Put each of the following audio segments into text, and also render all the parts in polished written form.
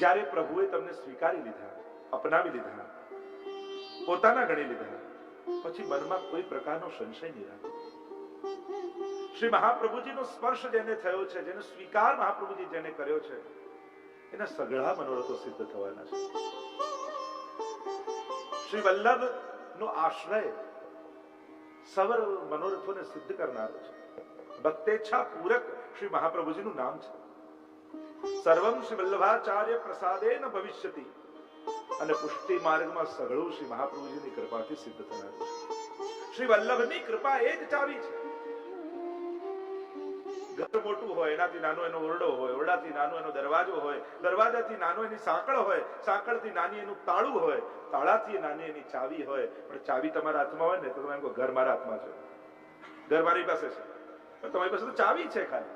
જ્યારે પ્રભુએ તમને સ્વીકારી લીધા, અપનાવી લીધા, પોતાના ગણી લીધા, પછી મનમાં કોઈ પ્રકારનો સંશય નહીં રાખો. શ્રી મહાપ્રભુજીનો સ્પર્શ જેને થયો છે, જેનો સ્વીકાર મહાપ્રભુજી જેને કર્યો છે, એના સઘળા મનોરથો સિદ્ધ થવાના છે. શ્રી વલ્લભ નો આશ્રય સર્વ મનોરથોને સિદ્ધ કરનારો છે. ભક્તેચ્છા પૂરક શ્રી મહાપ્રભુજીનું નામ છે. સર્વમ શ્રી વલ્લભાચાર્ય પ્રસાદેન ભવિષ્યતિ. અને પુષ્ટિ માર્ગમાં સઘળું શ્રી મહાપ્રભુજીની કૃપાથી સિદ્ધ થનારું છે. શ્રી વલ્લભની કૃપા એ જ ચાવી છે. ઘર મોટું હોય, એનાથી નાનો એનો ઓરડો હોય, ઓરડાથી નાનો એનો દરવાજો હોય, દરવાજાથી નાનો એની સાંકળ હોય, સાંકળથી નાની એનું તાળું હોય, તાળાથી નાની એની ચાવી હોય. પણ ચાવી તમારા હાથમાં હોય ને તો તમે એમ કહો ઘર મારા હાથમાં છે, ઘર મારી પાસે છે. તમારી પાસે તો ચાવી છે ખાલી,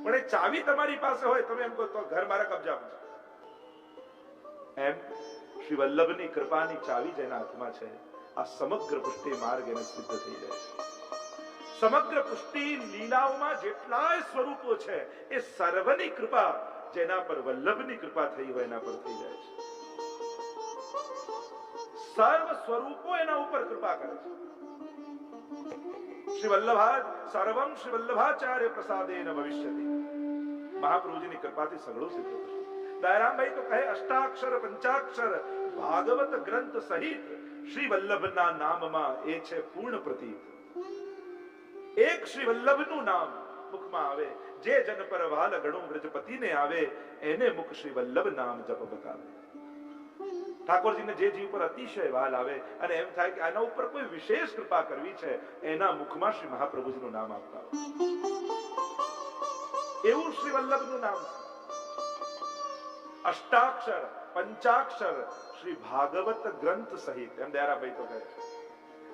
પણ એ ચાવી તમારી પાસે હોય તમે એમ કહો તો ઘર મારા કબજામાં છે. એમ શ્રી વલ્લભની કૃપાની ચાવી જેના હાથમાં છે, આ સમગ્ર પુષ્ટિ માર્ગ એને સિદ્ધ થઈ જાય છે. સમગ્ર પુષ્ટિ લીલાઓમાં જેટલાય સ્વરૂપો છે એ સર્વની કૃપા જેના પર વલ્લભની કૃપા થઈ હોય એના પર થઈ જાય છે. સર્વ સ્વરૂપો એના ઉપર કૃપા કરે છે. શ્રી વલ્લભા સર્વમ શ્રી વલ્લભાચાર્ય પ્રસાદેન ભવિષ્યતિ. મહાપ્રભુજીની કૃપાથી સઘળું સિદ્ધ થશે. દયારામભાઈ તો કહે અષ્ટાક્ષર પંચાક્ષર ભાગવત ગ્રંથ સહિત શ્રી વલ્લભના નામમાં એ છે પૂર્ણ પ્રતીત. એક શ્રી વલ્લભનું નામ મુખમાં આવે, જે જન પર વાલ ગણું વ્રજપતિને આવે, એને મુખ શ્રી વલ્લભ નામ જપ બતાવે. ઠાકોરજીને જે જીવ પર અતિશય વાલ આવે અને એમ થાય કે આના ઉપર કોઈ વિશેષ કૃપા કરવી છે, એના મુખમાં શ્રી મહાપ્રભુજીનું નામ આપતા હોય. એવું શ્રી વલ્લભનું નામ છે. અષ્ટાક્ષર પંચાક્ષર શ્રી ભાગવત ગ્રંથ સહિત. એમ દયારાભાઈ તો કહે છે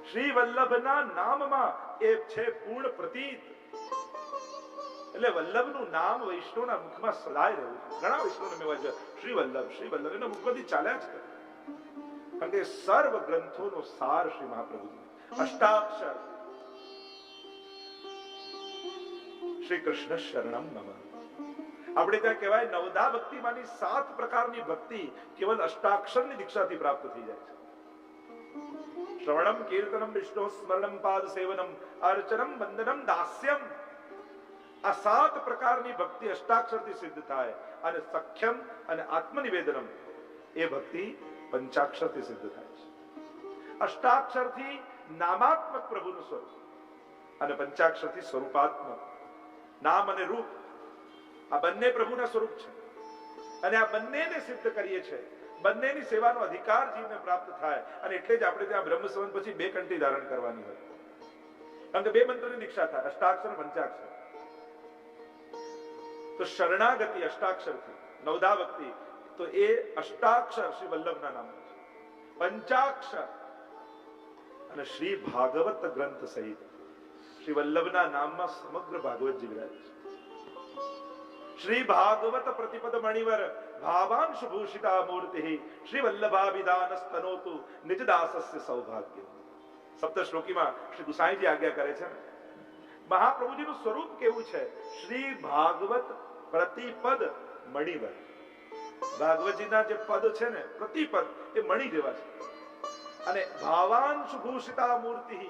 શ્રી વલ્લભના નામમાં એ છે પૂર્ણ પ્રતીત. એટલે વલ્લભનું નામ વૈષ્ણવના મુખમાં સદાય રહ્યું છે. ઘણા વૈષ્ણવને મેં વાંચ્યા શ્રી વલ્લભ એના મુખમાંથી ચાલ્યા જ કરે. કારણ કે સર્વ ગ્રંથોનો સાર શ્રી મહાપ્રભુજી. અષ્ટાક્ષર શ્રી કૃષ્ણ શરણમ નમઃ. આપણે ત્યાં કહેવાય નવધા ભક્તિમાંની 7 પ્રકારની ભક્તિ કેવલ અષ્ટાક્ષરની દીક્ષાથી પ્રાપ્ત થઈ જાય છે. શ્રવણમ કીર્તનમ વિષ્ણુ સ્મરણમ પાદ સેવનમ અર્ચનમ વંદનમ દાસ્યમ. આ 7 પ્રકારની ભક્તિ અષ્ટાક્ષરથી સિદ્ધ થાય. અને સખ્યમ અને આત્મનિવેદનમ એ ભક્તિ પંચાક્ષરથી સિદ્ધ થાય છે. અષ્ટાક્ષરથી નામાત્મક પ્રભુનું સ્વરૂપ અને પંચાક્ષરથી સ્વરૂપાત્મક. નામ અને રૂપ આ બંને પ્રભુના સ્વરૂપ છે અને આ બંનેને સિદ્ધ કરીએ છીએ. બંનેની સેવાનો અધિકાર જીવને પ્રાપ્ત થાય. અને એટલે જ આપણે ત્યાં બ્રહ્મ સંવત પછી 2 કંઠી ધારણ કરવાની હોય. કારણ કે 2 મંત્રની દીક્ષા થાય, અષ્ટાક્ષર અને પંચાક્ષર. તો શરણાગતિ અષ્ટાક્ષરથી, નવધા ભક્તિ તો એ અષ્ટાક્ષર શ્રી વલ્લભના નામ છે. પંચાક્ષર અને શ્રી ભાગવત ગ્રંથ સહિત શ્રી વલ્લભના નામમાં સમગ્ર ભાગવતજી વિરાજે છે. શ્રી ભાગવત પ્રતિપદ મણિવર ભાવાંશ ભૂષિતા મૂર્તિ શ્રી વલ્લભાવિદાન સ્તનોતુ નિજ દાસસ્ય સૌભાગ્ય. સપ્ત શ્લોકીમાં શ્રી ગુસાઈજી આજ્ઞા કરે છે. મહાપ્રભુજીનું સ્વરૂપ કેવું છે? શ્રી ભાગવત પ્રતિપદ મણિવર. ભાગવતજીના જે પદ છે ને, પ્રતિપદ એ મણિ જેવા છે. અને ભાવાંશ ભૂષિતા મૂર્તિ,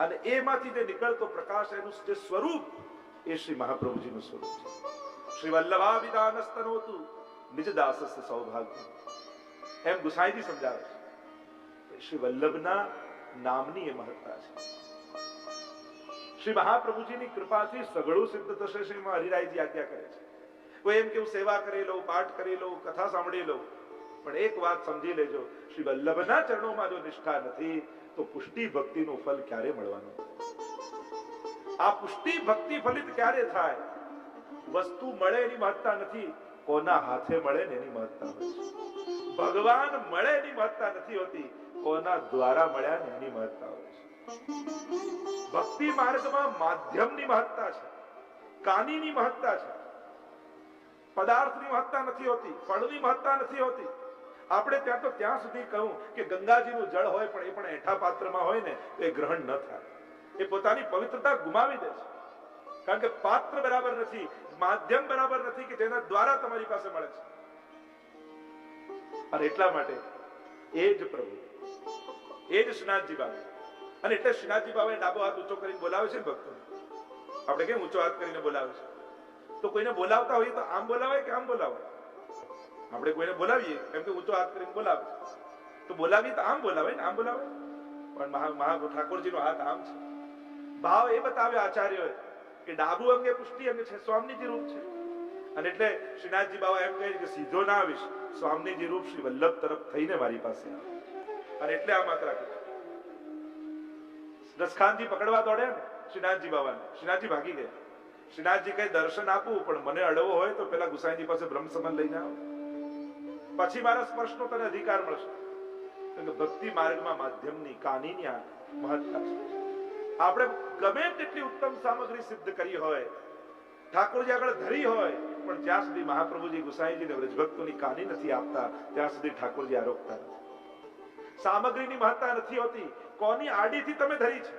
અને એમાંથી જે નીકળતો પ્રકાશ, એનું જે સ્વરૂપ એ શ્રી મહાપ્રભુજીનું સ્વરૂપ છે. શ્રી વલ્લભાવિદાન સ્તનોતુ નિજ દાસસ્ય સૌભાગ્ય. એમ ગુસાઈજી સમજાવે છે. શ્રી વલ્લભના નામની એ મહત્તા છે. શ્રી મહાપ્રભુજીની કૃપાથી સઘળું સિદ્ધ થશે. શ્રી હરિરાયજી આજ્ઞા કરે છે. કોઈ એમ કે હું સેવા કરી લઉં, પાઠ કરી લઉં, કથા સાંભળી લઉં, પણ એક વાત સમજી લેજો, શ્રી વલ્લભના ચરણોમાં જો નિષ્ઠા નથી તો પુષ્ટિ ભક્તિનું ફલ ક્યારે મળવાનું? આ પુષ્ટિ ભક્તિ ફલિત ક્યારે થાય? વસ્તુ મળે એની મહત્તા નથી, કોના હાથે મળે ને એની મહત્તા હોય છે. ભગવાન મળે એની મહત્તા નથી હોતી, કોના દ્વારા મળ્યા ને એની મહત્તા હોય છે. ભક્તિ માર્ગમાં માધ્યમની મહત્તા છે, કાનીની મહત્તા છે. પદાર્થની મહત્તા નથી હોતી, ફળની મહત્તા નથી હોતી. આપણે ત્યાં તો ત્યાં સુધી કહું કે ગંગાજીનું જળ હોય પણ એ પણ એઠા પાત્રમાં હોય ને તો એ ગ્રહણ ન થાય. એ પોતાની પવિત્રતા ગુમાવી દે છે. કારણ કે પાત્ર બરાબર નથી, માધ્યમ બરાબર નથી કે જેના દ્વારા તમારી પાસે મળે છે. અને એટલા માટે એ જ પ્રભુ, એ જ શ્રીનાથજી બાબા. અને એટલે શ્રીનાથજી બાબાએ ડાબો હાથ ઊંચો કરીને બોલાવે છે ભક્તો. આપણે કેમ ઊંચો હાથ કરીને બોલાવે છે? તો કોઈને બોલાવતા હોઈએ તો આમ બોલાવાય કે આમ બોલાવાય? આપણે કોઈને બોલાવીએ એમ કે ઊંચો હાથ કરીને બોલાવે, તો બોલાવીએ તો આમ બોલાવાય ને આમ બોલાવાય. પણ મહા ઠાકોરજીનો હાથ આમ છે. ભાવ એ બતાવ્યો આચાર્યોએ કે ડાબુ અંગે પુષ્ટિ અંગે છે, સ્વામીજી રૂપ છે. અને એટલે શ્રીનાથજી બાબા એમ કહે કે સીધો ના આવીશ, સ્વામીજી રૂપ શ્રી વલ્લભ તરફ થઈને મારી પાસે આવે. અને એટલે આ માત્ર રસખાનજી પકડવા દોડ્યા ને શ્રીનાથજી બાબાને, શ્રીનાથજી ભાગી ગયા. શ્રીનાથજી કઈ દર્શન આપવું પણ મને અડવો હોય તો પેલા ગુસાઈજી પાસે બ્રહ્મ સમાન લઈને આવો, પછી મારા સ્પર્શનો તને અધિકાર મળશે. ભક્તિ માર્ગમાં માધ્યમની કાનીની મહત્તા છે. આપણે ગમે તેટલી ઉત્તમ સામગ્રી સિદ્ધ કરી હોય, ઠાકોરજી આગળ ધરી હોય, પણ જ્યાં સુધી મહાપ્રભુજી ગુસાઈજીને વ્રજભક્તોની કાની નથી આપતા ત્યાં સુધી ઠાકોરજી આરોગતા નથી. સામગ્રીની મહત્તા નથી હોતી, કોની આડીથી તમે ધરી છે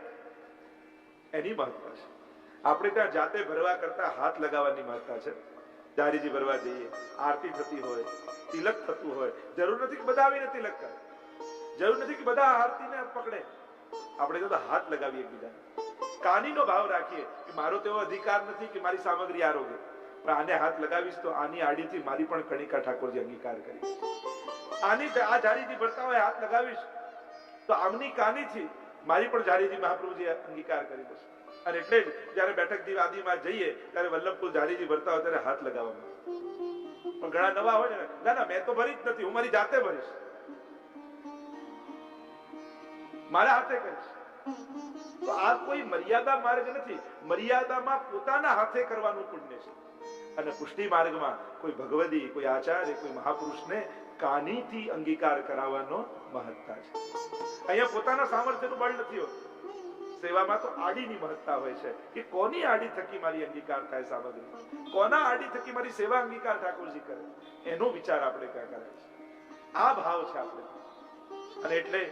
એની મહત્તા છે. આપણે ત્યાં જાતે ભરવા કરતા હાથ લગાવવાની મહત્તા છે. દારીજી ભરવા જઈએ, આરતી થતી હોય, તિલક થતું હોય, જરૂર નથી કે બધા આવીને તિલક કરે, જરૂર નથી કે બધા આરતીને પકડે. આપણે તો હાથ લગાવીએ એકબીજાને, કાનીનો ભાવ રાખીએ કે મારો તેવો અધિકાર નથી કે મારી સામગ્રી આરોગે, પણ આને હાથ લગાવીશ તો આની આડીથી મારી પણ કણિકા ઠાકોરજી અંગીકાર કરીશ. આની આ જારીજી ભરતા હોય હાથ લગાવીશ તો આમની કાનીથી મારી પણ જારીજી મહાપ્રભુજી અંગીકાર કરી દેશે. અને એટલે જ જયારે બેઠક આદિમાં જઈએ ત્યારે વલ્લભકુલ જારીજી ભરતા હોય ત્યારે હાથ લગાવવામાં. પણ ઘણા નવા હોય ને, ના ના મેં તો ભરી જ નથી, હું મારી જાતે ભરીશ, મારા હાથે કરીશ. તો આ કોઈ મર્યાદા માર્ગ નથી. મર્યાદામાં પોતાના હાથે કરવાનું પુણ્ય છે. અને પુષ્ટિ માર્ગમાં કોઈ ભગવદી, કોઈ આચાર્ય, કોઈ મહાપુરુષને કાનીથી અંગીકાર કરાવવાનો મહત્તા છે. અહીંયા પોતાના સામર્થ્યનું બળ નથી હોતું. સેવામાં તો આડીની મહત્તા હોય છે કે કોની આડી થકી મારી અંગીકાર થાય સામગ્રી, કોના આડી થકી મારી સેવા અંગીકાર ઠાકોરજી કરે, એનો વિચાર આપણે ક્યાં કરે છે. આ ભાવ છે આપણે. અને એટલે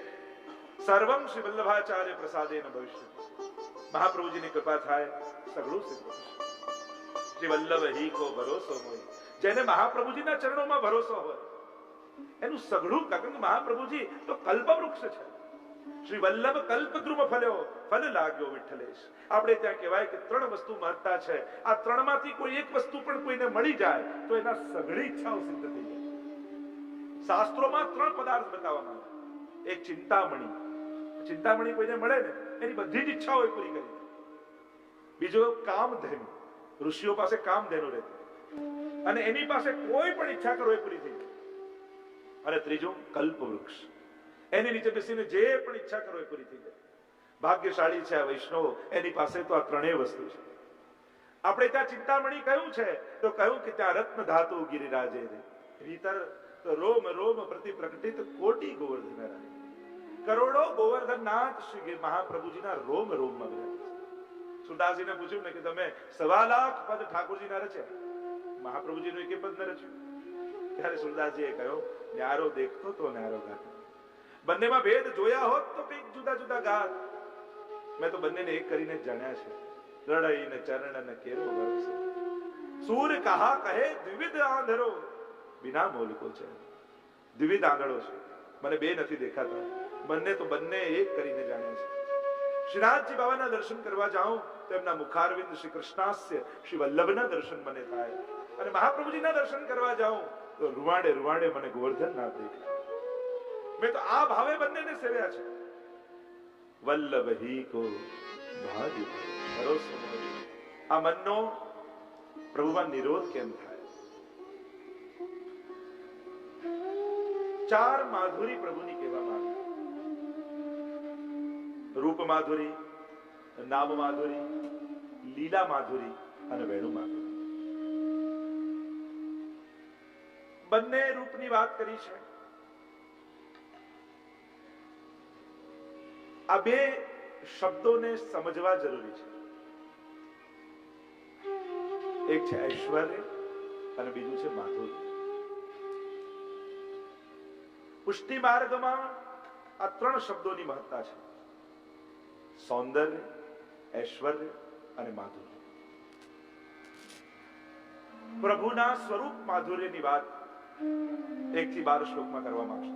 સર્વમ શ્રી વલ્લભાચાર્ય પ્રસાદેન ભવિષ્ય. મહાપ્રભુજીની કૃપા થાય સગળું સિદ્ધ થશે. શ્રી વલ્લભ હી કો ભરોસો હોય, જેને મહાપ્રભુજીના ચરણોમાં ભરોસો હોય એનું સગળું, કારણ કે મહાપ્રભુજી તો કલ્પવૃક્ષ છે. શ્રી વલ્લભ કલ્પદ્રુમ ફલ્યો, ફલ લાગ્યો વિઠ્ઠલેશ. આપણે ત્યાં કહેવાય કે 3 વસ્તુ મહત્તા છે. આ 3માંથી કોઈ એક વસ્તુ પણ કોઈને મળી જાય તો એના સઘળી ઈચ્છાઓ સિદ્ધ થઈ જાય. શાસ્ત્રોમાં 3 પદાર્થ બતાવવામાં આવે. એક ચિંતામણી, ચિંતામણી કોઈને મળે ને એની બધી જ ઈચ્છાઓ પૂરી કરી. બીજો કામધેનુ, ઋષિઓ પાસે કામધેનુ રહેતી અને એની પાસે કોઈ પણ ઈચ્છા કરો એ પૂરી થઈ જાય. અને ત્રીજું કલ્પવૃક્ષ, એની નીચે બેસીને જે પણ ઈચ્છા કરો એ પૂરી થઈ જાય. ભાગ્યશાળી છે આ વૈષ્ણવ, એની પાસે તો આ 3 વસ્તુ છે. આપણે ત્યાં ચિંતામણી કહ્યું છે તો કહ્યું કે ત્યાં રત્ન ધાતુ ગિરિરાજે ભીતર તો રોમ રોમ પ્રતિ પ્રકટિત કોટી ગોવર્ધન રાય. કરોડો ગોવર્ધનનાથ શ્રી મહાપ્રભુજીના રોમ રોમમાં બિરાજે. સુરદાસજીને પૂછ્યું ને કે તમે 1.25 લાખ પદ ઠાકોરજીના રચ્યા, મહાપ્રભુજીનું એક પદ ન રચ્યું. ત્યારે સુરદાસજીએ કહ્યું, ન્યારો દેખતો તો ન્યારો ગાતો. બંનેમાં ભેદ જોયા હોત તો કંઈક જુદા જુદા ગાત. મેં તો બંનેને એક કરીને જ જાણ્યા છે. રડઈ ને ચરણ ને કેરો ભરોસો, સૂર કહા કહે દ્વિવિધ આંધળો, બિના મોલકો છે. દ્વિવિધ આંધળો છે, મને બે નથી દેખાતા. બંને તો બંને એક કરીને જાણ્યા છે. શ્રીનાથજી બાબાના દર્શન કરવા જાઉં તો એમના મુખારવિંદ શ્રી કૃષ્ણાસ્ય શ્રી વલ્લભના દર્શન મને થાય, અને મહાપ્રભુજીના દર્શન કરવા જાઉં તો રૂવાડે રૂવાડે મને ગોવર્ધન નાથ દેખાય. મેં તો આ ભાવે બંનેને સેવ્યા છે. વલ્લભ હી કો ભાગ્ય ભરોસો. આ મનનો પ્રભુમાં નિરોધ કેમ થાય? 4 માધુરી પ્રભુની કહેવામાં આવે. રૂપ માધુરી, નામ માધુરી, લીલા માધુરી અને વેણુ માધુરી. બંને રૂપની વાત કરી છે. આ 2 શબ્દોને સમજવા જરૂરી છે. એક છે ઐશ્વર્ય અને બીજું છે માધુર્ય. પુષ્ટિ માર્ગમાં આ 3 શબ્દોની મહત્તા છે: સૌંદર્ય, ઐશ્વર્ય અને માધુર્ય. પ્રભુના સ્વરૂપ માધુર્યની વાત 1 થી 12 શ્લોકમાં કરવા માંગશે.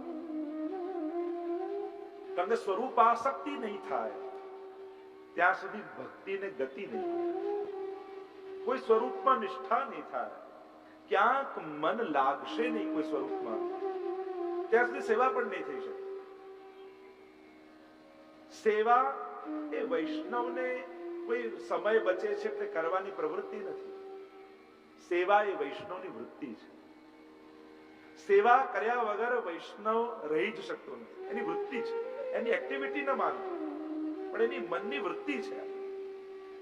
કારણ કે સ્વરૂપાસક્તિ નહીં થાય ત્યાં સુધી ભક્તિને ગતિ નહીં થાય, કોઈ સ્વરૂપમાં નિષ્ઠા નહીં થાય, ક્યાંક મન લાગશે નહીં કોઈ સ્વરૂપમાં, ત્યાં સુધી સેવા પણ નહીં થઈ શકે. સેવા એ વૈષ્ણવને કોઈ સમય બચે છે તે કરવાની પ્રવૃત્તિ નથી. સેવા એ વૈષ્ણવની વૃત્તિ છે. સેવા કર્યા વગર વૈષ્ણવ રહી જ શકતો નથી. એની વૃત્તિ છે, એની એક્ટિવિટી ન માનો, પણ એની મનની વૃત્તિ છે.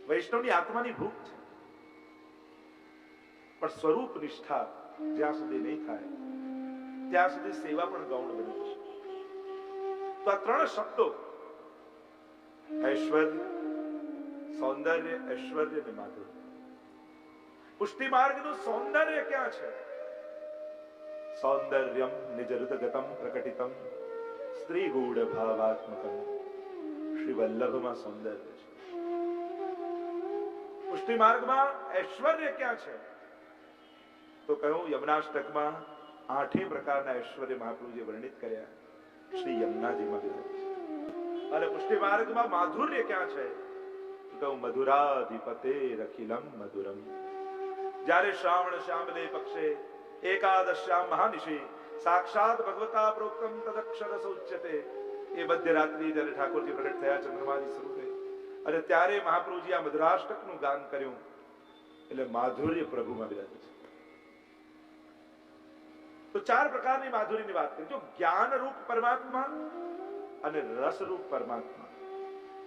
વૈષ્ણવની આત્માની ભૂખ છે. પણ સ્વરૂપ નિષ્ઠા જ્યાં સુધી નહીં થાય ત્યાં સુધી સેવા પણ ગૌણ બની જશે. તો આ 3 શબ્દો ઐશ્વર્ય, સૌંદર્ય, ઐશ્વર્ય અને માધુર્ય. પુષ્ટિ માર્ગનું સૌંદર્ય ક્યાં છે? સૌંદર્યમ નિજ હૃદગતમ પ્રકટિતમ સ્ત્રી ગૂઢ ભાવાત્મકમ. શ્રી વલ્લભમાં સૌંદર્ય છે. પુષ્ટિ માર્ગમાં ઐશ્વર્ય ક્યાં છે? તો કહ્યું યમનાષ્ટકમાં 8 પ્રકારના ઐશ્વર્ય મહાપ્રભુજીએ વર્ણિત કર્યા, શ્રી યમુનાજીમાં બિરાજે છે. અને પુષ્ટિ માર્ગમાં માધુર્ય ક્યાં છે? તો મધુરાધિપતે રખિલમ મધુરમ. જ્યારે શ્રાવણ શ્યામલે પક્ષે એકાદશ્યામ મહાનિશી સાક્ષાત ભગવતા પ્રોક્તમ તદક્ષર સૌચ્યતે. એ મધ્ય રાત્રિ જ્યારે ઠાકોરજી પ્રગટ થયા ચંદ્રમાની સ્વરૂપે, અને ત્યારે મહાપ્રભુજી આ મધુરાષ્ટકનું ગાન કર્યું, એટલે માધુર્ય પ્રભુમાં બિરાજે છે. તો 4 પ્રકારની માધુર્યની વાત કરી. જો જ્ઞાન રૂપ પરમાત્મા અને રસ રૂપ પરમાત્મા,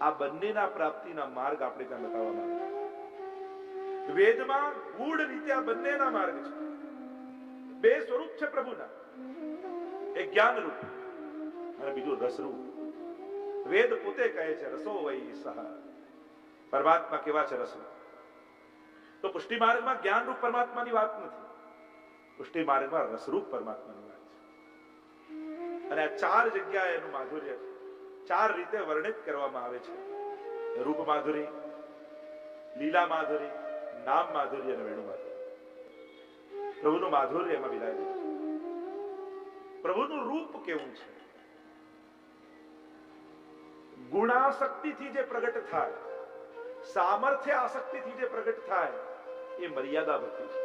આ બંનેના પ્રાપ્તિના માર્ગ આપણે ત્યાં બતાવવામાં આવે છે. વેદમાં ગૂઢ રીતે આ બંનેના માર્ગ છે. 2 સ્વરૂપ છે પ્રભુના, એક જ્ઞાન રૂપ અને બીજું રસ રૂપ. વેદ પોતે કહે છે રસો વૈ સહ. પરમાત્મા કેવા છે? રસ રૂપ. તો પુષ્ટિ માર્ગમાં જ્ઞાન રૂપ પરમાત્માની વાત નથી, પુષ્ટિ માર્ગમાં રસરૂપ પરમાત્માની વાત છે. અને આ 4 જગ્યાએ એનું માધુર્ય 4 રીતે વર્ણિત કરવામાં આવે છે. રૂપ માધુરી, લીલા માધુરી, નામ માધુર્ય અને વેણુ માધુર્ય. પ્રભુનું માધુર્ય એમાં બિરાજે છે. પ્રભુનું રૂપ કેવું છે? ગુણાસક્તિથી જે પ્રગટ થાય, સામર્થ્ય આસક્તિથી જે પ્રગટ થાય એ મર્યાદા ભક્તિ છે.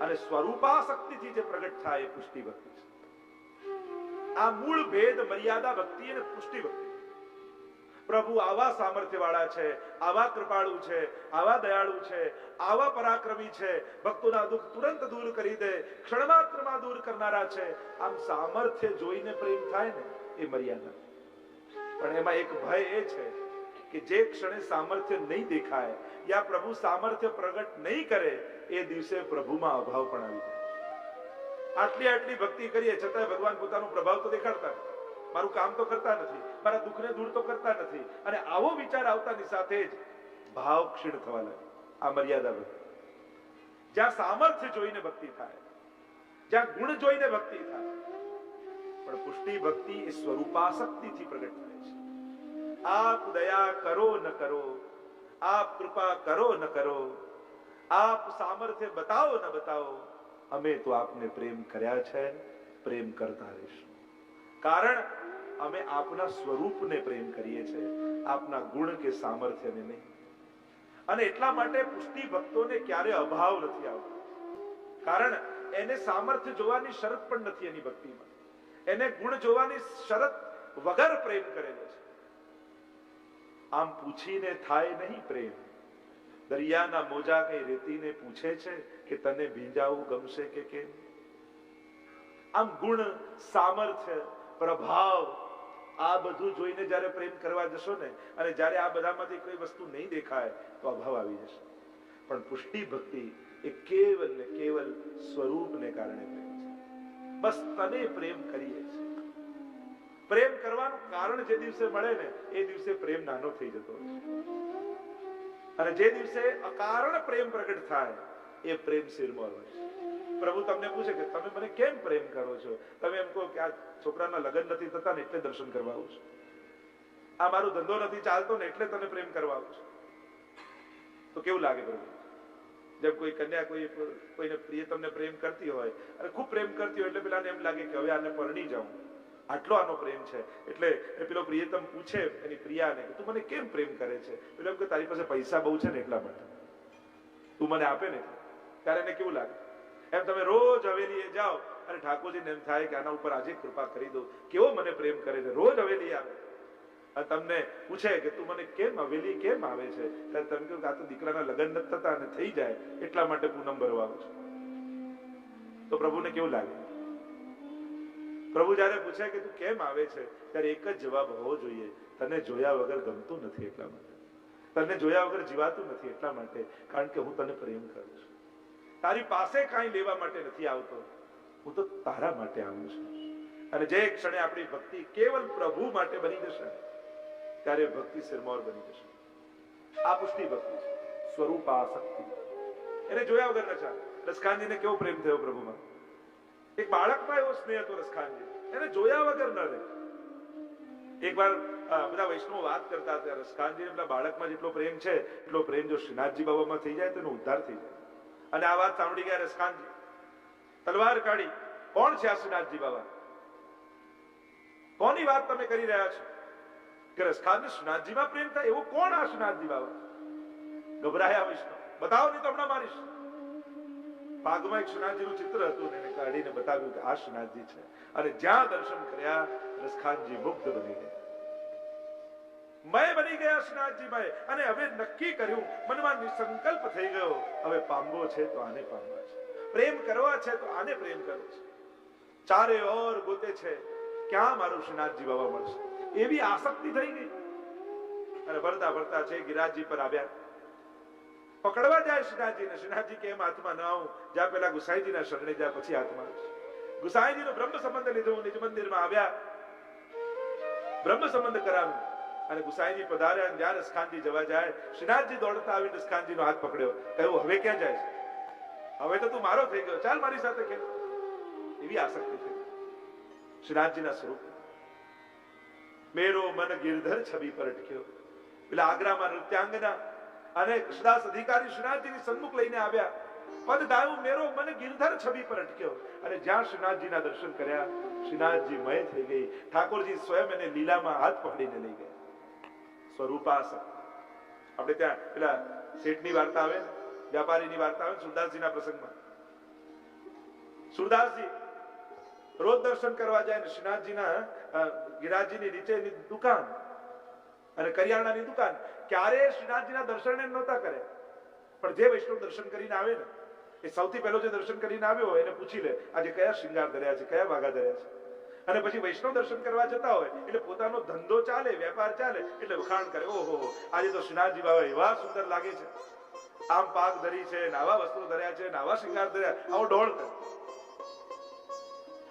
અને સ્વરૂપાસક્તિથી જે પ્રગટ થાય એ પુષ્ટિ ભક્તિ છે. આ મૂળ ભેદ મર્યાદા ભક્તિ અને પુષ્ટિ ભક્તિ. પ્રભુ આવા સામર્થ્ય વાળા છે, આવા કૃપાળુ છે, આવા દયાળુ છે, આવા પરાક્રમી છે, ભક્તોના દુઃખ તુરંત દૂર કરી દે, ક્ષણમાત્રમાં દૂર કરનારા છે. આમ સામર્થ્ય જોઈને પ્રેમ થાય ને એ મર્યાદા. પણ એમાં એક ભય એ છે કે જે ક્ષણે સામર્થ્ય નહીં દેખાય યા પ્રભુ સામર્થ્ય પ્રગટ નહીં કરે એ દિવસે પ્રભુમાં અભાવ પણ આવી જાય. આટલી ભક્તિ કરીએ છતાં ભગવાન પોતાનો પ્રભાવ તો દેખાડતા નથી, મારું કામ તો કરતા નથી, મારા દુઃખને દૂર તો કરતા નથી. અને આવો વિચાર આવતાની સાથે જ ભાવ ક્ષીણ થવા લાગે. આ મર્યાદા ભક્તિ. જ્યાં સામર્થ્ય જોઈને ભક્તિ થાય, જ્યાં ગુણ જોઈને ભક્તિ થાય. પણ પુષ્ટિ ભક્તિ એ સ્વરૂપાસક્તિથી પ્રગટ થાય છે. આપ દયા કરો ન કરો, આપ કૃપા કરો ન કરો, આપ સામર્થ્ય બતાવો ન બતાવો, અમે તો આપને પ્રેમ કર્યા છે, પ્રેમ કરતા રહીશું. કારણ અમે આપના સ્વરૂપને પ્રેમ કરીએ છીએ, આપના ગુણ કે સામર્થ્યને નહીં. અને એટલા માટે પુષ્ટિ ભક્તોને ક્યારે અભાવ નથી આવતો. કારણ એને સામર્થ્ય જોવાની શરત પણ નથી એની ભક્તિમાં. એને ગુણ જોવાની શરત વગર પ્રેમ કરેલો છે. આમ પૂછીને થાય નહીં પ્રેમ. દરિયાના મોજા કઈ રેતીને પૂછે છે કે તને ભીંજાવું ગમશે કે કેમ. આમ ગુણ, સામર્થ્ય, પ્રભાવ આ બધું જોઈને જ્યારે પ્રેમ કરવા જશો ને, અને જ્યારે આ બધામાંથી કોઈ વસ્તુ નહીં દેખાય તો અભાવ આવી જશે. પણ પુષ્ટિ ભક્તિ એ કેવલ ને કેવલ સ્વરૂપને કારણે પ્રેમ છે. બસ તને પ્રેમ કરીએ છીએ. પ્રેમ કરવાનું કારણ જે દિવસે મળે ને એ દિવસે પ્રેમ નાનો થઈ જતો હોય છે. અને જે દિવસે અકારણ પ્રેમ પ્રગટ થાય એ પ્રેમ શિરમોર હોય છે. પ્રભુ તમને પૂછે કે તમે મને કેમ પ્રેમ કરો છો? તમે એમ કહો કે આ છોકરાના લગ્ન નથી થતા ને એટલે દર્શન કરવા આવું છું, આ મારો ધંધો નથી ચાલતો ને એટલે તને પ્રેમ કરવા આવું છું. તો કેવું લાગે પ્રભુ? જેમ કોઈ કન્યા કોઈને પ્રિયતમને પ્રેમ કરતી હોય અને ખૂબ પ્રેમ કરતી હોય એટલે પેલાને એમ લાગે કે હવે આને પરણી જાઉં, આટલો આનો પ્રેમ છે. એટલે પેલો પ્રિયતમ પૂછે એની પ્રિયાને કે તું મને કેમ પ્રેમ કરે છે? પેલો એમ કે તારી પાસે પૈસા બહુ છે ને એટલા માટે, તું મને આપે ને. ત્યારે એને કેવું લાગે? એમ તમે રોજ હવેલીએ જાઓ અને ઠાકોરજીને એમ થાય કે આના ઉપર આજે કૃપા કરી દો, કેવો મને પ્રેમ કરે છે. રોજ હવેલી આવે અને તમને પૂછે કે તું મને કેમ હવેલી કેમ આવે છે? ત્યારે તમે કહો કે આ તો દીકરાના લગ્ન નથી થતા અને થઈ જાય એટલા માટે પૂનમ ભરવા આવું છું. તો પ્રભુને કેવું લાગે? પ્રભુ જયારે પૂછે કે તું કેમ આવે છે ત્યારે એક જ જવાબ હોવો જોઈએ, તને જોયા વગર ગમતું નથી એટલા માટે, તને જોયા વગર જીવાતું નથી એટલા માટે, કારણ કે હું તને પ્રેમ કરું છું. તારી પાસે કાંઈ લેવા માટે નથી આવતો, હું તો તારા માટે આવું છું. અને જે ક્ષણે આપણી ભક્તિ કેવલ પ્રભુ માટે બની જશે ત્યારે ભક્તિ સિરમોર બની જશે. આ પુષ્ટિ ભક્તિ છે, સ્વરૂપાસક્તિ. એને જોયા વગર ન ચાલે. રસખાનજીને કેવો પ્રેમ થયો પ્રભુમાં? એક બાળકમાં એવો સ્નેહ હતો રસખાનજી, એને જોયા વગર ન રહે. એકવાર બધા વૈષ્ણવ વાત કરતા હતા, રસખાનજી પેલા બાળકમાં જેટલો પ્રેમ છે એટલો પ્રેમ જો શ્રીનાથજી બાબામાં થઈ જાય તો એનો ઉદ્ધાર થઈ જાય. અને આ વાત સાંભળી ગયા રસખાનજી, તલવાર કાઢી, કોણ છે આ શ્રીનાથજી બાબા? કોની વાત તમે કરી રહ્યા છો કે રસખાનજી શ્રીનાથજીમાં પ્રેમ થાય? એવો કોણ આ શ્રીનાથજી બાબા? ગભરાયા વૈષ્ણવ, બતાવો નહીં તો હમણાં મારીશ. ભાગમાં એક શ્રીનાથજીનું ચિત્ર હતું, એને કાઢીને બતાવ્યું કે આ શ્રીનાથજી છે. અને જ્યાં દર્શન કર્યા રસખાનજી મુગ્ધ બની ગયા, મય બની ગયા શ્રીનાથજી મય. અને હવે નક્કી કર્યું, મનમાં નિસંકલ્પ થઈ ગયો, હવે પામવો છે તો આને પામવા છે, પ્રેમ કરવા છે તો આને પ્રેમ કરવો છે. ચારે ઓર ગોતે છે ક્યાં મારું શ્રીનાથજી બાબા મળશે, એવી આસક્તિ થઈ ગઈ. અને ભરતા ભરતા છે ગિરાજી પર આવ્યા, પકડવા જાય શ્રીનાથજીને. શ્રીનાથજી કેમ હાથમાં ન આવું, જ્યાં પેલા ગુસાઈજીના શરણે જાય પછી હાથમાં. ગુસાઈજીનો બ્રહ્મ સંબંધ લીધો, નિજ મંદિરમાં આવ્યા, બ્રહ્મ સંબંધ કરાવ્યું. અને ગુસાઈજી પધાર્યા, જ્યાં રસખાનજી જવા જાય, શ્રીનાથજી દોડતા આવીને રસખાનજીનો હાથ પકડ્યો, કહ્યું હવે ક્યાં જાય છે? હવે તો તું મારો થઈ ગયો, ચાલ મારી સાથે ખેલ. એવી આસક્તિ થઈ શ્રીનાથજીના સ્વરૂપ. મેરો મન ગિરધર છબી પર અટક્યો. પેલા આગ્રામાં નૃત્યાંગના અને કૃષ્ણદાસ અધિકારી શ્રીનાથજીની સન્મુખ લઈને આવ્યા, પદ ગાયું, મેરો મન ગિરધર છબી પર અટક્યો. અને જ્યાં શ્રીનાથજીના દર્શન કર્યા, શ્રીનાથજી મય થઈ ગઈ. ઠાકોરજી સ્વયં એને લીલામાં હાથ પકડીને લઈ ગયા. સ્વરૂપાસક્તિ. આપણે ત્યાં પેલા શેઠની વાર્તા આવે, વ્યાપારીની વાર્તા આવે, સુરદાસજીના પ્રસંગમાં. સુરદાસજી રોજ દર્શન કરવા જાય ને શ્રીનાથજીના ગિરાજીની નીચેની દુકાન અને કરિયાણાની દુકાન, ક્યારે શ્રીનાથજીના દર્શન નહોતા કરે. પણ જે વૈષ્ણવ દર્શન કરીને આવે ને, એ સૌથી પહેલો જે દર્શન કરીને આવ્યો હોય એને પૂછી લે આજે કયા શૃંગાર ધર્યા છે, કયા વાઘા ધર્યા છે. અને પછી વૈષ્ણવ દર્શન કરવા જતા હોય એટલે પોતાનો ધંધો ચાલે, વેપાર ચાલે એટલે વખાણ કરે, ઓહો આજે તો શ્રીનાથજી બાબા એવા સુંદર લાગે છે, આમ પાક ધરી છે, નાવા વસ્ત્રો ધર્યા છે, નાવા શૃંગાર ધર્યા, આવો ડોળ કરે.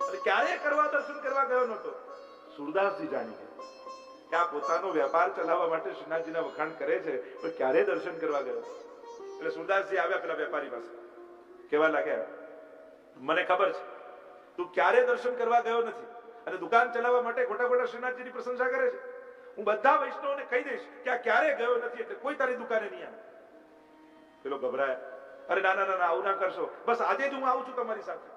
અને ક્યારે કરવા દર્શન કરવા ગયો નતો. સુરદાસજી જાણી ગયા કે આ પોતાનો વેપાર ચલાવવા માટે શ્રીનાથજીના વખાણ કરે છે, પણ ક્યારે દર્શન કરવા ગયો. એટલે સુરદાસજી આવ્યા પેલા વેપારી પાસે, કેવા લાગ્યા, મને ખબર છે તું ક્યારે દર્શન કરવા ગયો નથી અને દુકાન ચલાવવા માટે ખોટા ખોટા શ્રીનાથજીની પ્રશંસા કરે છે. હું બધા વૈષ્ણવને કહી દઈશ કે આ ક્યારે ગયો નથી એટલે કોઈ તારી દુકાને નહીં આવે. પેલો ગભરાયા, અરે ના ના ના, આવું ના કરશો, બસ આજે જ હું આવું છું તમારી સાથે.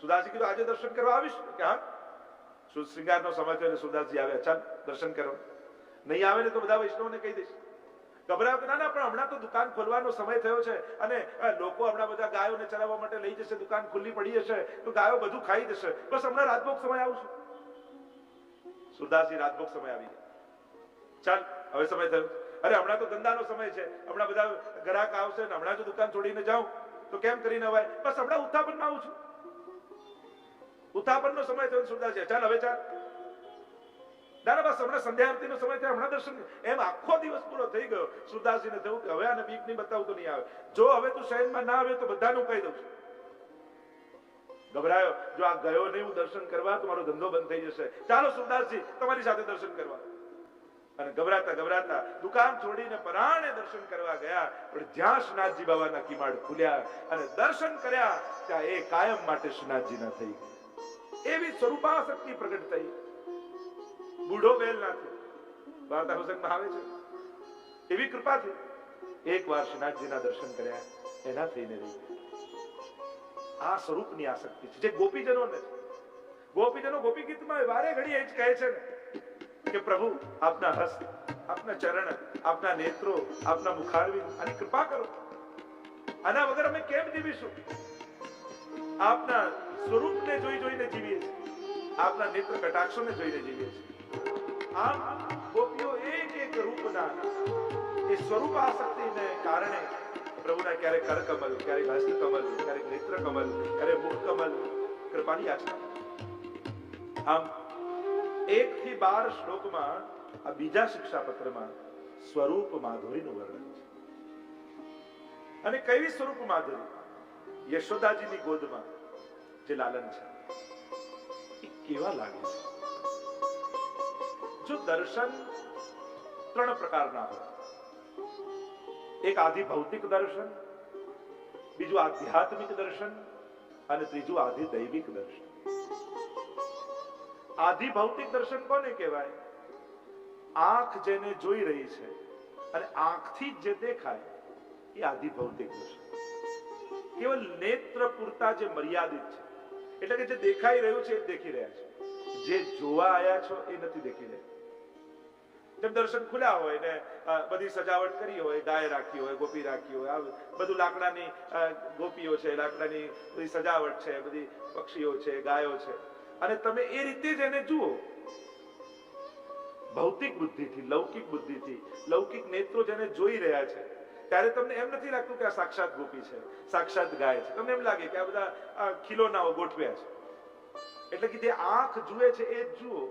સુદાસજી કીધું આજે દર્શન કરવા આવીશ કે હા. શૃંગારનો સમય થયો, સુદાસજી આવ્યા, ચાલ દર્શન કરો. નહીં આવે ને તો બધા વૈષ્ણવને કહી દઈશ. ગભરાયો કે ના ના, પણ હમણાં તો દુકાન ખોલવાનો સમય થયો છે અને લોકો હમણાં બધા ગાયોને ચલાવવા માટે લઈ જશે, દુકાન ખુલ્લી પડી હશે તો ગાયો બધું ખાઈ જશે, બસ હમણાં રાતભોગ સમય આવું છું. સુરદાસજી રાતભોગ સમય આવી ગયા, ચાલ હવે સમય થયો. અરે હમણાં તો ધંધાનો સમય છે, હમણાં બધા ગ્રાહક આવશે ને હમણાં જો દુકાન છોડીને જાઉં તો કેમ કરીને અવાય, બસ હમણાં ઉત્થાપનમાં આવું છું. ઉત્થાપનનો સમય થયો. સુરદાસજી ચાલ હવે ચાલ. ના બસ હમણાં સંધ્યા આરતીનો સમય થયો, હમણાં દર્શન. એમ આખો દિવસ પૂરો થઈ ગયો. સુરદાસજીને થયું કે હવે આને બીક નહીં બતાવું તો નહીં આવે. જો હવે તું શહેરમાં ના આવે તો બધાનું કહી દઉં છું. ગભરાયો, જો આ ગયો નહીં હું દર્શન કરવા તો મારો ધંધો બંધ થઈ જશે. ચાલો સુરદાસજી તમારી સાથે દર્શન કરવા. અને ગભરાતા ગભરાતા દુકાન છોડીને પરાણે દર્શન કરવા ગયા. પણ જ્યાં શ્રીનાથજી બાબાના કિમાડ ખુલ્યા અને દર્શન કર્યા ત્યાં એ કાયમ માટે શ્રીનાથજીના થઈ ગયા. એવી સ્વરૂપાસક્તિ પ્રગટ થઈ. બુઢો બેલ ના થયો. વાર્તા પ્રસંગમાં આવે છે એવી કૃપા થઈ. એકવાર શ્રીનાથજીના દર્શન કર્યા એના થઈને રહી ગયા. આ સ્વરૂપની આસક્તિ છે જે ગોપીજનો નથી. ગોપીજનો ગોપી ગીતમાં વારે ઘડી એ જ કહે છે ને કે પ્રભુ આપના હસ્ત, આપના ચરણ, આપના નેત્રો, આપના મુખારવિંદ આની કૃપા કરો. આના વગર અમે કેમ જીવીશું? આપના સ્વરૂપને જોઈ જોઈને જીવીએ છીએ, આપના નેત્ર કટાક્ષોને જોઈને જીવીએ છીએ. આમ ગોપીઓ એક એક રૂપના એ સ્વરૂપ આસક્તિને કારણે પ્રભુના ક્યારેક કરકમલ, ક્યારેક હસ્તકમલ, ક્યારેક નેત્ર કમલ, ક્યારેક મુખ કમલ કૃપાની યાચના. આમ 1 થી 12 શ્લોકમાં આ બીજા શિક્ષાપત્રમાં સ્વરૂપ માધુરીનું વર્ણન છે. અને કેવી સ્વરૂપ માધુરી? યશોદાજીની ગોદમાં જે લાલન છે એ કેવા લાગે છે? જો દર્શન 3 પ્રકારના હોય. એક આદિ ભૌતિક દર્શન, બીજું આધ્યાત્મિક દર્શન અને ત્રીજું આદિ દૈવિક દર્શન. આદિ ભૌતિક દર્શન કોને કહેવાય? આંખ જેને જોઈ રહી છે અને આંખથી જ જે દેખાય એ આદિ ભૌતિક દર્શન. કેવલ નેત્ર પૂરતા જે મર્યાદિત છે, એટલે કે જે દેખાઈ રહ્યું છે એ દેખી રહ્યા છે, જે જોવા આયા છો એ નથી દેખી રહ્યા. જેમ દર્શન ખુલ્યા હોય ને બધી સજાવટ કરી હોય, ગાય રાખી હોય, ગોપી રાખી હોય, બધું લાકડાની ગોપીઓ છે, લાકડાની બધી સજાવટ છે, બધી પક્ષીઓ છે, ગાયો છે, અને તમે એ રીતે જ એને જુઓ. ભૌતિક બુદ્ધિથી, લૌકિક બુદ્ધિથી, લૌકિક નેત્રો જેને જોઈ રહ્યા છે ત્યારે તમને એમ નથી લાગતું કે આ સાક્ષાત ગોપી છે, સાક્ષાત ગાય છે. તમને એમ લાગે કે આ બધા ખીલોનાઓ ગોઠવ્યા છે. એટલે કે જે આંખ જુએ છે એ જ જુઓ,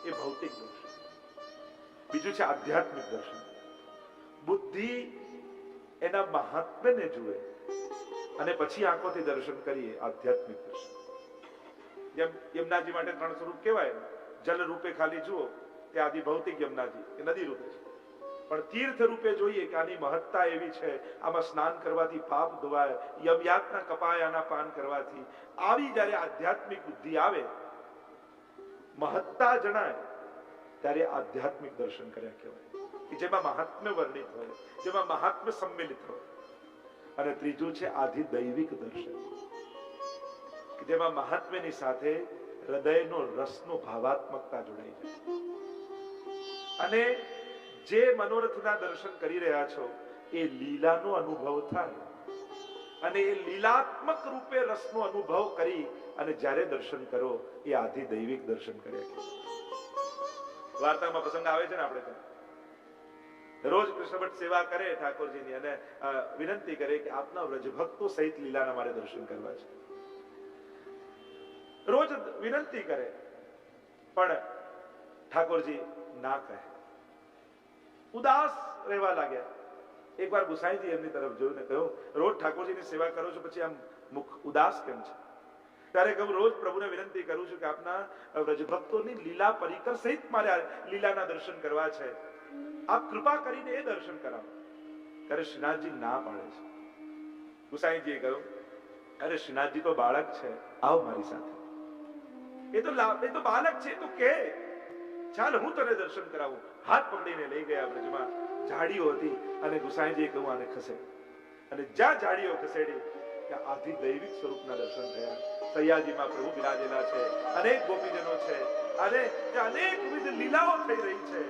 એ ભૌતિક દર્શન. બીજું છે આધ્યાત્મિક દર્શન. બુદ્ધિ એના મહાત્મ્યને જુએ અને પછી આંખોથી દર્શન કરીએ, આધ્યાત્મિક દર્શન. જેમ યમુનાજી માટે 3 સ્વરૂપ કહેવાય. જલ રૂપે ખાલી જુઓ તે આદિ ભૌતિક યમુનાજી, એ નદી રૂપે છે. પણ તીર્થ રૂપે જોઈએ કે આની મહત્તા એવી છે, આમાં સ્નાન કરવાથી પાપ ધોવાય, યમયાતના કપાય આના પાન કરવાથી. આવી જ્યારે આધ્યાત્મિક બુદ્ધિ આવે, મહત્તા જણાય, ત્યારે આધ્યાત્મિક દર્શન કર્યા કહેવાય, કે જેમાં મહાત્મ્ય વર્ણિત હોય, જેમાં મહાત્મ્ય સંમિલિત હોય. અને ત્રીજું છે આધિ દૈવિક દર્શન, કે જેમાં મહાત્મ્યની સાથે હૃદયનો રસનો ભાવાત્મકતા જોડાઈ જાય. અને જે મનોરથના દર્શન કરી રહ્યા છો એ લીલાનો અનુભવ થાય, અને એ લીલાત્મક રૂપે રસનો અનુભવ કરી અને જ્યારે દર્શન કરો એ આધિ દૈવિક દર્શન કર્યા કહેવાય. વાર્તામાં પ્રસંગ આવે છે ને, આપણે રોજ કૃષ્ણ ભટ્ટ સેવા કરે ઠાકોરજીની અને વિનંતી કરે કે આપના વ્રજભક્તો સહિત લીલાના મારે દર્શન કરવા છે. રોજ વિનંતી કરે પણ ઠાકોરજી ના કહે, ઉદાસ રહેવા લાગ્યા. એકવાર ગુસાઈજી એમની તરફ જોઈને કહ્યું, રોજ ઠાકોરજીની સેવા કરો છો, પછી આમ મુખ ઉદાસ કેમ છે? ત્યારે કહું, રોજ પ્રભુને વિનંતી કરું છું કે આપના વ્રજભક્તોની લીલા પરિકર સહિત મારે લીલાના દર્શન કરવા છે, આપ કૃપા કરીને એ દર્શન કરાવો. ત્યારે શ્રીનાથજી ના પાડે છે. ગુસાઈજીએ કહ્યું, અરે શ્રીનાથજી તો બાળક છે, આવ મારી સાથે. એ તો બાળક છે, તો કે ચાલ હું તને દર્શન કરાવું. હાથ પકડીને લઈ ગયા બ્રજમાં. ઝાડીઓ હતી અને ગુસાઈજીએ કહ્યું આને ખસેડ. અને જ્યાં ઝાડીઓ ખસેડી ત્યાં આધિ દૈવિક સ્વરૂપના દર્શન થયા. સૈયાજીમાં પ્રભુ બિરાજેલા છે, અનેક ગોપીજનો છે, અને અનેક વિધ લીલાઓ થઈ રહી છે.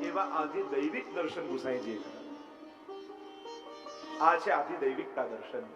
એવા આધિ દૈવિક દર્શન ગુસાઈજીએ કર્યા. આ છે આધિ દૈવિકતા દર્શન.